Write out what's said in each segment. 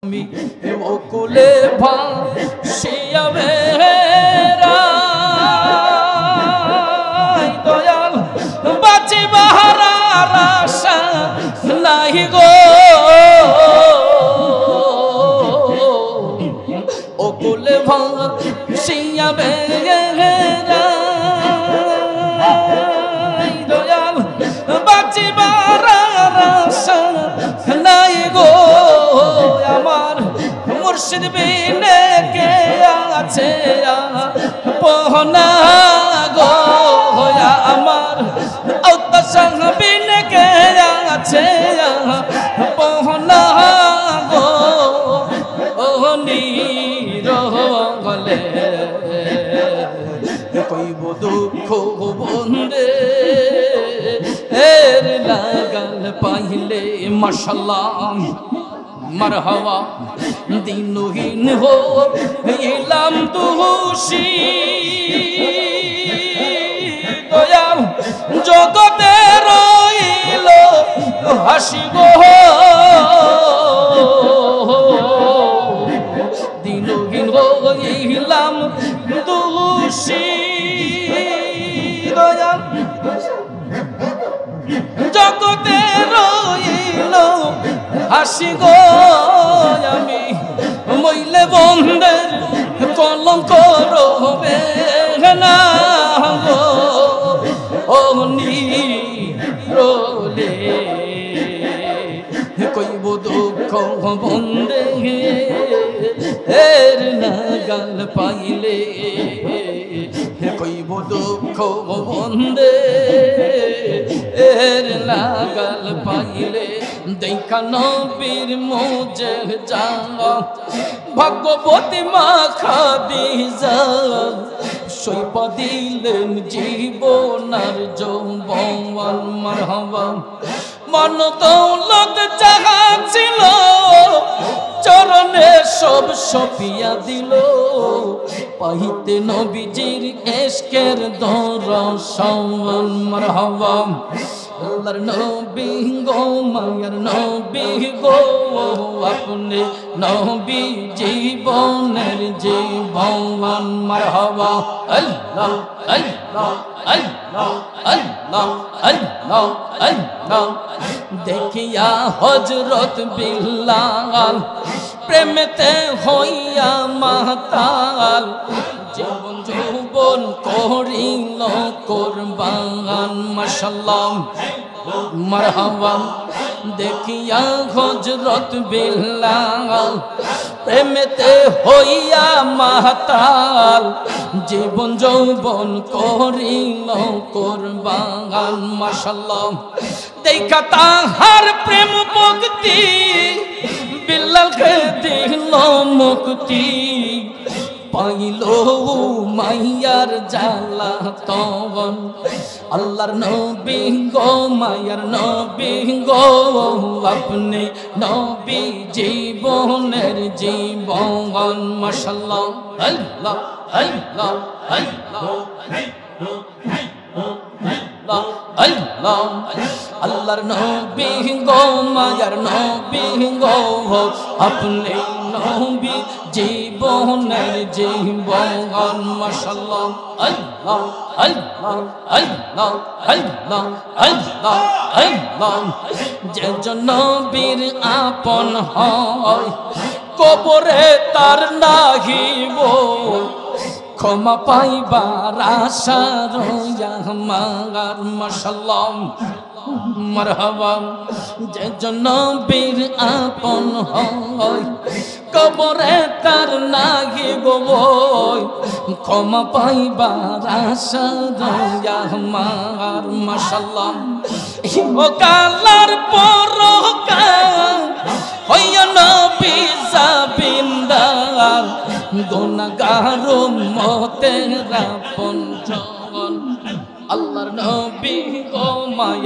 আমি ওকুলে ভাসিয়া বেড়াই দয়াল বাঁচিবার আশা নাই গো ওকুলে ভাসিয়া বেড়াই দয়াল বাঁচিবার আশা নাই গো আমার মুর্শিদ বিনে কে আছে পহনা গো আমার আওতা সাহ বিনে কে আছে পহনা গো ও নিরগলে কইব দুঃখ বন্দে এর লাগাল পাইলে মাশাআল্লাহ মারহাবা দিনহীন হো ইলাম দুহুশি দয়াল জগতে রইল হাসিব দিনহীন হো ইলাম দুহুশি দয়াল জগতে রইল হাসি গো আমি মইলে বন্ধের কলঙ্ক রবে না গো ও নিরলে কইব দুঃখ বন্ধে এর নাগাল পাইলে কইব দুঃখ বন্ধে এর লাগাল পাইলে দেখা নবীর মুজে যাও ভাগ্যবতী মা খাদিজা সইপা দিলেন জীবন আর যৌবন মারহাবা মন দৌলত যাহা ছিল চরণে সব সপিয়া দিল পাইতে নবীজির ইশকের দর্শন মারহাবা আল্লাহর নবী গো মায়ার নবী গো আপনি নবী জীবনের জীবন মারহাবা আল্লাহ আল্লাহ আল্লাহ আল্লাহ আল্লাহ আল্লাহ দেখিয়া হযরত বিল্লাল প্রেমেতে হইয়া মাতাল জীবন যৌবন করিল কুরবান মাশাআল্লাহ মারহাবা দেখিয়া হযরত বিল্লাল প্রেমেতে হইয়া মাতাল জীবন যৌবন করিল কুরবান মাশাআল্লাহ দেখা তাহার প্রেম ভক্তি বিল্লালকে দিল মুক্তি পাইল মাইয়ার জালা তখন আল্লাহর নবী গো মায়ার নবী গো আপনি নবী জীবনের জীবন মাশাআল্লাহ আল্লাহ আল্লাহ আল্লাহ আল্লাহ আল্লাহর নবী গো মায়ার নবী গো আপনি নবী জীবনের জীবন মাশাআল্লাহ আল্লাহ আল্লাহ আল্লাহ আল্লাহ আল্লাহ আল্লাহ যে নবীর আপন হয় কবরে তার নাহিব ক্ষমা পাইবার আশা রইয়া আমার মাশাআল্লাহ মারহাবা যে নবীর আপন হয় কবরে তার নাহিব ক্ষমা পাইবার আশা রইয়া আমার মাশাআল্লাহ ও কালার পরকাল হইয়া নবী জাবিন্দার গুনাহগার উম্মতের আপন জন আল্লাহর নবী গো মায়া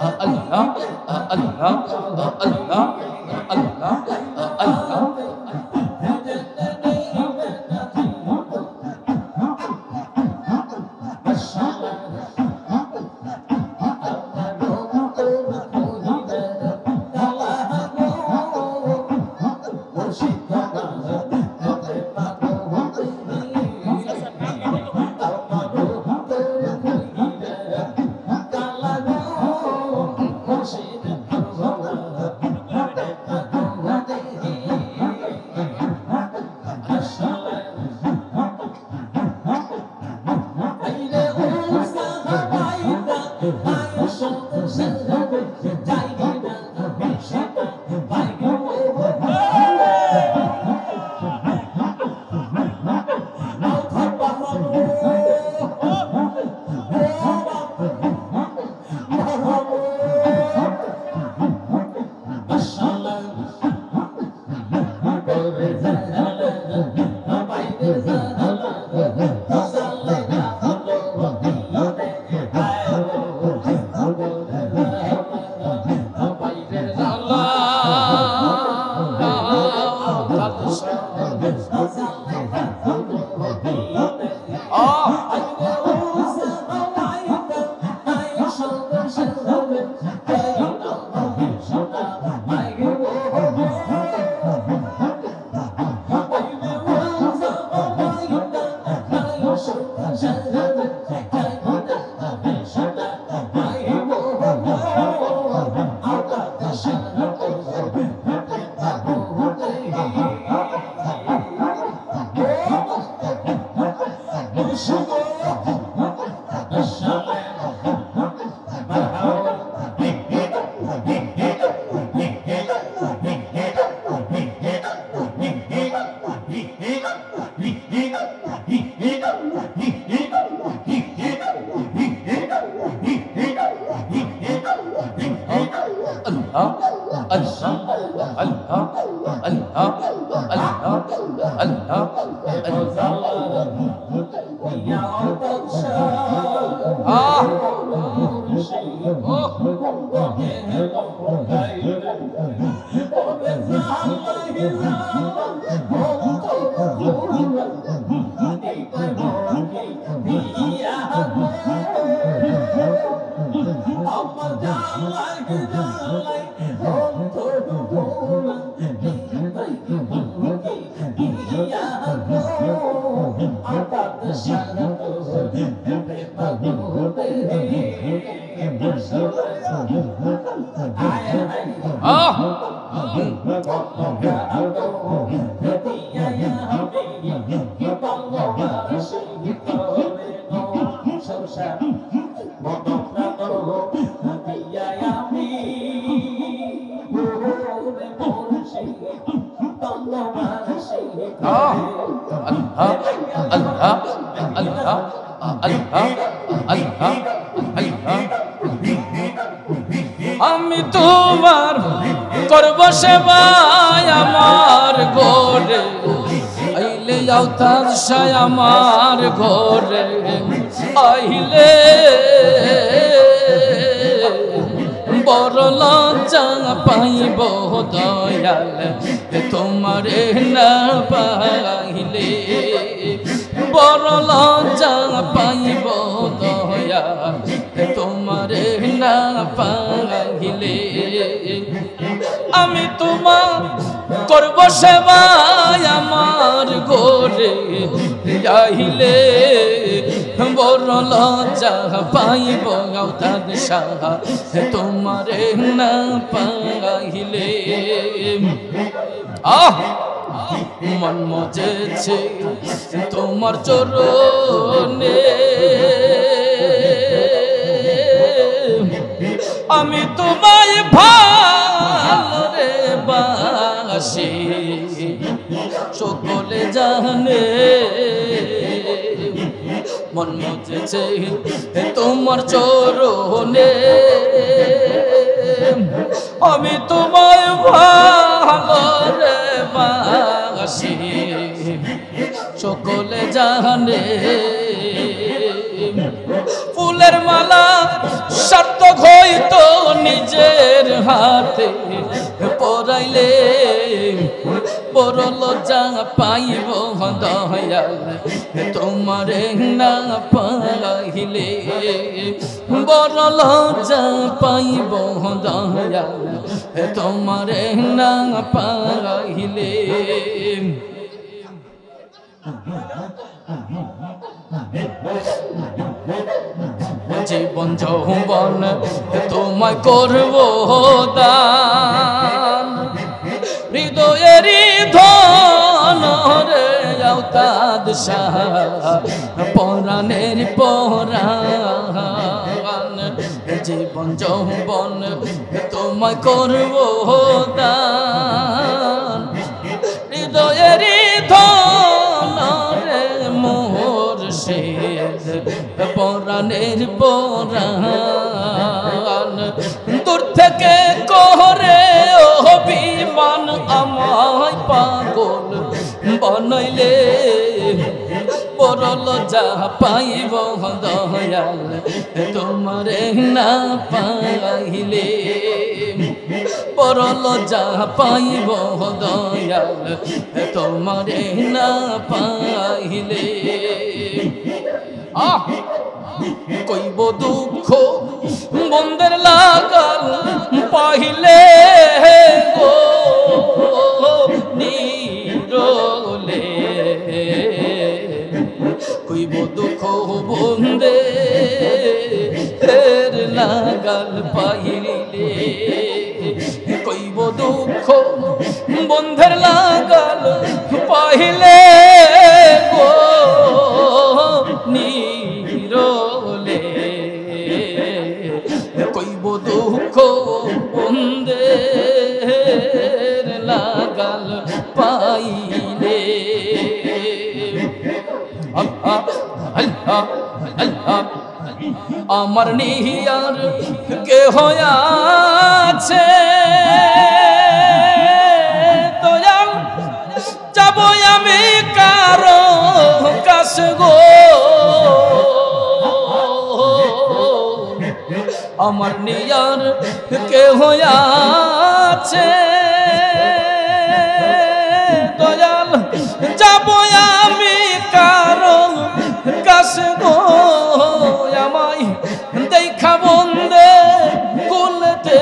Allah, Allah, Allah, Allah, Allah. আমি তোমার করব সেবায় আমার ঘরে আইলে আওতার শায় আমার ঘরে আইলে বড় লজ্জা পাইব দয়াল তোমারে না পাইলে বড় লজ্জা পাইব দয়াল তোমারে না পাইলে আমি তোমার করব সেবায় আমার ঘরে যাইলে বড় লজ্জা পাইব আওতার শাহ তোমারে না পাইলে মন মজেছে তোমার চরণে আমি তোমায় ভালো রে বাসি সকলে জানে মন মজেছে তোমার চরণে আমি তোমায় ভালো রে বাসি সকলে জানে ফুলের মালা সার্থক হইতো হাতে পড়াইলে বড় লজ্জা পাইব দয়াল তোমারে না পাইলে বড় লজ্জা পাইব দয়াল তোমারে না পাইলে জীবন যৌবন তোমায় করব দান হৃদয়েরই ধন রে আওতাদ শাহ পরাণের পরাণ জীবন যৌবন তোমায় করব দান হৃদয়েরই ধন রে মুর্শিদ পরাণের পরাণ দূর থেকে করে অভিমান আমায় পাগল বনাইলে বড় লজ্জা পাইব দয়াল তোমারে না পাইলে বড় লজ্জা পাইব দয়াল তোমারে না পাইলে কইব দুঃখ বন্ধের লাগাল পাইলে গো নিরলে কইব দুঃখ বন্ধের লাগাল পাইলে কইব দুঃখ বন্ধের লাগাল পাইলে গো নিরলে কইব দুঃখ বন্ধের লাগাল পাইলে আমার নিহিয়ার কেহ আছে দয়াল যাব আমি কারো কাছে গো আমার নিয়ার কেহ আছে দয়াল যাব আমি কারো কাছে গো আমায় দেখা বন্দে কুলতে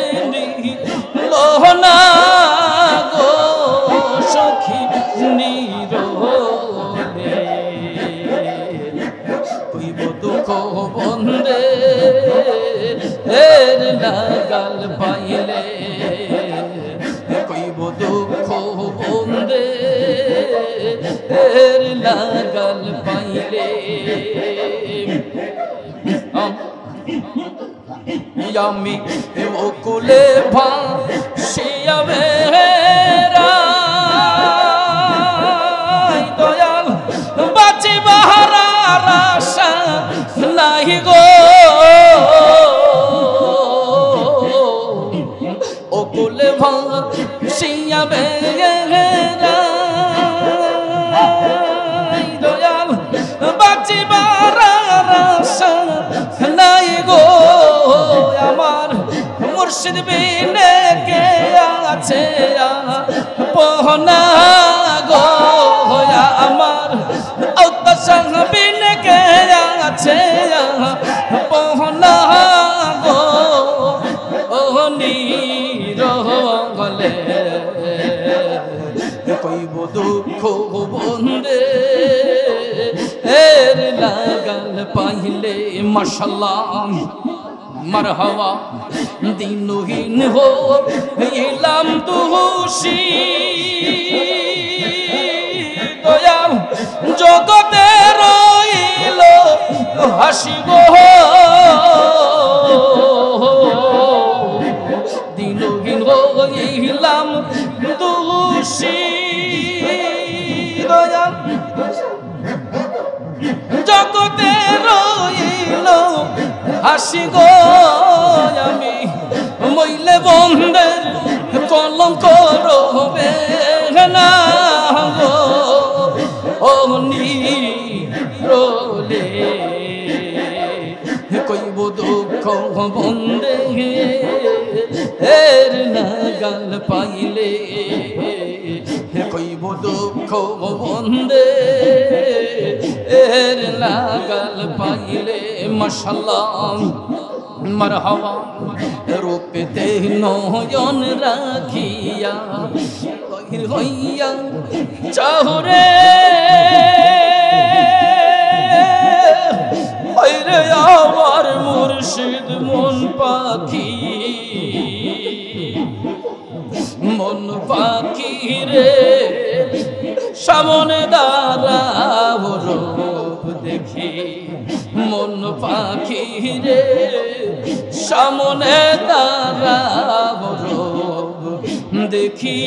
লোহনা গো সখী নিরলে কইব দুঃখ বন্দে এর লাগাল পাইলে কইব দুঃখ বন্দে এর লাগাল পাইলে আমি ওকুলে ভাসিয়া বেড়াই দয়াল বাঁচিবার আশা নাই গো ওকুলে ভাসিয়া বেড়াই দয়াল বাঁচিবার আশা নাই গো আমার মুর্শিদ বিনে কে আছে পহনা গো আমার আওতা সাহ বিনে কে আছে পহনা গো ও নিরলে কইব দুঃখ বন্দে এর লাগাল পাইলে মাশাআল্লাহ মারহাবা দিনহীন হো ইলাম দুহুশি দয়াল জগতে রইল হাসিব দিনহীন হো ইলাম দুহুশি দয়াল জগতে রইল হাসি গো আমি মইলে বন্ধের কলঙ্ক রবে না গো ও নিরলে কইব দুঃখ বন্ধে এর লাগাল পাইলে কইব দুঃখ বন্দে এর লাগাল পাইলে মাশাআল্লাহ মারহাবা রূপেতে নয়ন রাখিয়া হইয়া চাহুরে রে আমার মুর্শিদ মন পাখি রে সামনে দাঁড়াও রূপ দেখি মন পাখি রে সামনে দাঁড়াও রূপ দেখি